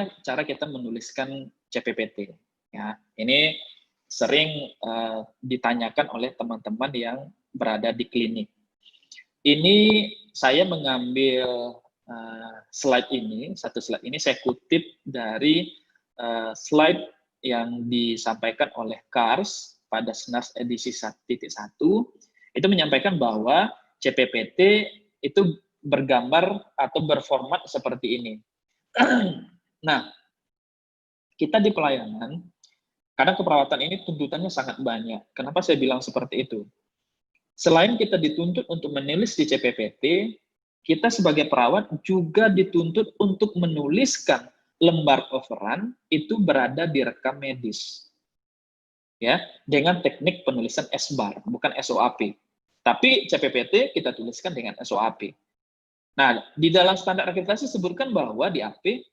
bagaimana cara kita menuliskan CPPT? Ya, ini sering ditanyakan oleh teman-teman yang berada di klinik. Ini saya mengambil slide ini, satu slide ini saya kutip dari slide yang disampaikan oleh KARS pada SNARS edisi 1.1, itu menyampaikan bahwa CPPT itu bergambar atau berformat seperti ini. Nah, kita di pelayanan, kadang keperawatan ini tuntutannya sangat banyak. Kenapa saya bilang seperti itu? Selain kita dituntut untuk menulis di CPPT, kita sebagai perawat juga dituntut untuk menuliskan lembar coveran itu berada di rekam medis. Ya, dengan teknik penulisan SBAR, bukan SOAP. Tapi CPPT kita tuliskan dengan SOAP. Nah, di dalam standar akreditasi sebutkan bahwa di AP,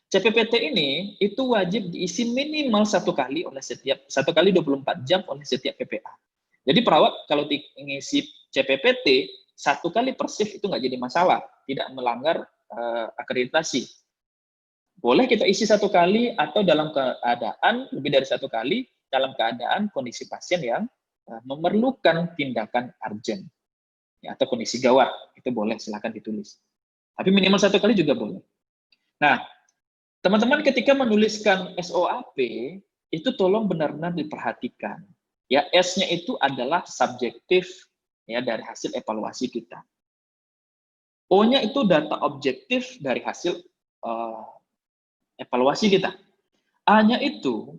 CPPT ini itu wajib diisi minimal 1 kali oleh setiap 1 kali 24 jam oleh setiap PPA. Jadi perawat kalau mengisi CPPT 1 kali per shift itu nggak jadi masalah, tidak melanggar akreditasi. Boleh kita isi 1 kali atau dalam keadaan lebih dari 1 kali dalam keadaan kondisi pasien yang memerlukan tindakan urgent. Ya, atau kondisi gawat, itu boleh, silakan ditulis. Tapi minimal 1 kali juga boleh. Nah, teman-teman ketika menuliskan SOAP, itu tolong benar-benar diperhatikan. Ya, S-nya itu adalah subjektif ya dari hasil evaluasi kita. O-nya itu data objektif dari hasil evaluasi kita. A-nya itu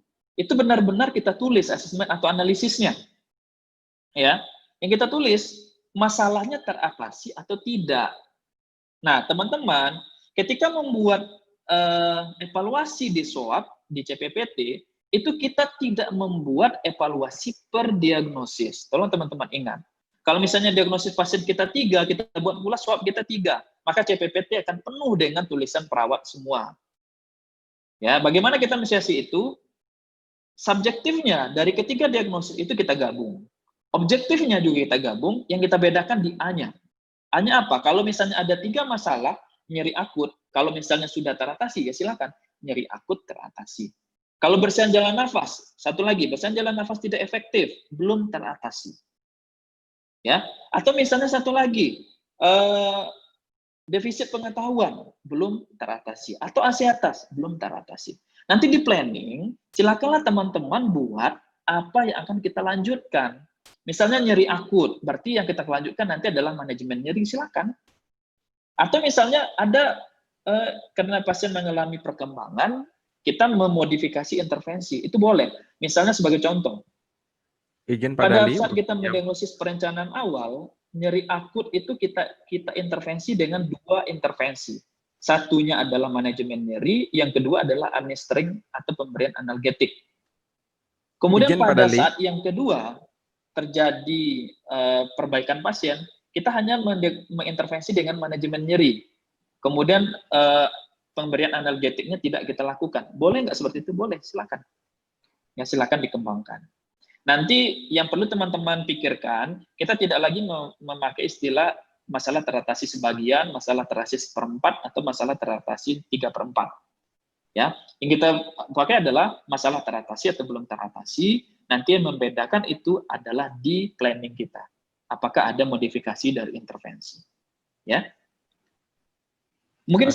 benar-benar kita tulis asesmen atau analisisnya. Ya, yang kita tulis masalahnya teratasi atau tidak. Nah, teman-teman, ketika membuat evaluasi di SOAP, di CPPT, itu kita tidak membuat evaluasi per diagnosis. Tolong teman-teman ingat. Kalau misalnya diagnosis pasien kita 3, kita buat pula SOAP kita 3, maka CPPT akan penuh dengan tulisan perawat semua. Ya, bagaimana kita mensiasati itu? Subjektifnya dari ketiga diagnosis itu kita gabung. Objektifnya juga kita gabung, yang kita bedakan di A-nya. A-nya apa? Kalau misalnya ada 3 masalah, nyeri akut, kalau misalnya sudah teratasi, ya silakan, nyeri akut teratasi. Kalau bersihan jalan nafas, satu lagi, bersihan jalan nafas tidak efektif, belum teratasi. Ya, atau misalnya satu lagi, defisit pengetahuan, belum teratasi. Atau asiatas, belum teratasi. Nanti di planning, silakanlah teman-teman buat apa yang akan kita lanjutkan. Misalnya nyeri akut, berarti yang kita lanjutkan nanti adalah manajemen nyeri, silakan. Atau misalnya ada karena pasien mengalami perkembangan, kita memodifikasi intervensi, itu boleh. Misalnya sebagai contoh, pada saat kita mendiagnosis perencanaan awal, nyeri akut itu kita intervensi dengan 2 intervensi. Satunya adalah manajemen nyeri, yang kedua adalah administering atau pemberian analgetik. Kemudian pada saat yang kedua, terjadi perbaikan pasien, kita hanya mengintervensi dengan manajemen nyeri. Kemudian pemberian analgetiknya tidak kita lakukan. Boleh nggak seperti itu? Boleh, silakan. Ya, silakan dikembangkan. Nanti yang perlu teman-teman pikirkan, kita tidak lagi memakai istilah masalah teratasi sebagian, masalah teratasi 1/4, atau masalah teratasi 3/4. Ya, yang kita pakai adalah masalah teratasi atau belum teratasi. Nanti yang membedakan itu adalah di planning kita. Apakah ada modifikasi dari intervensi? Ya. Mungkin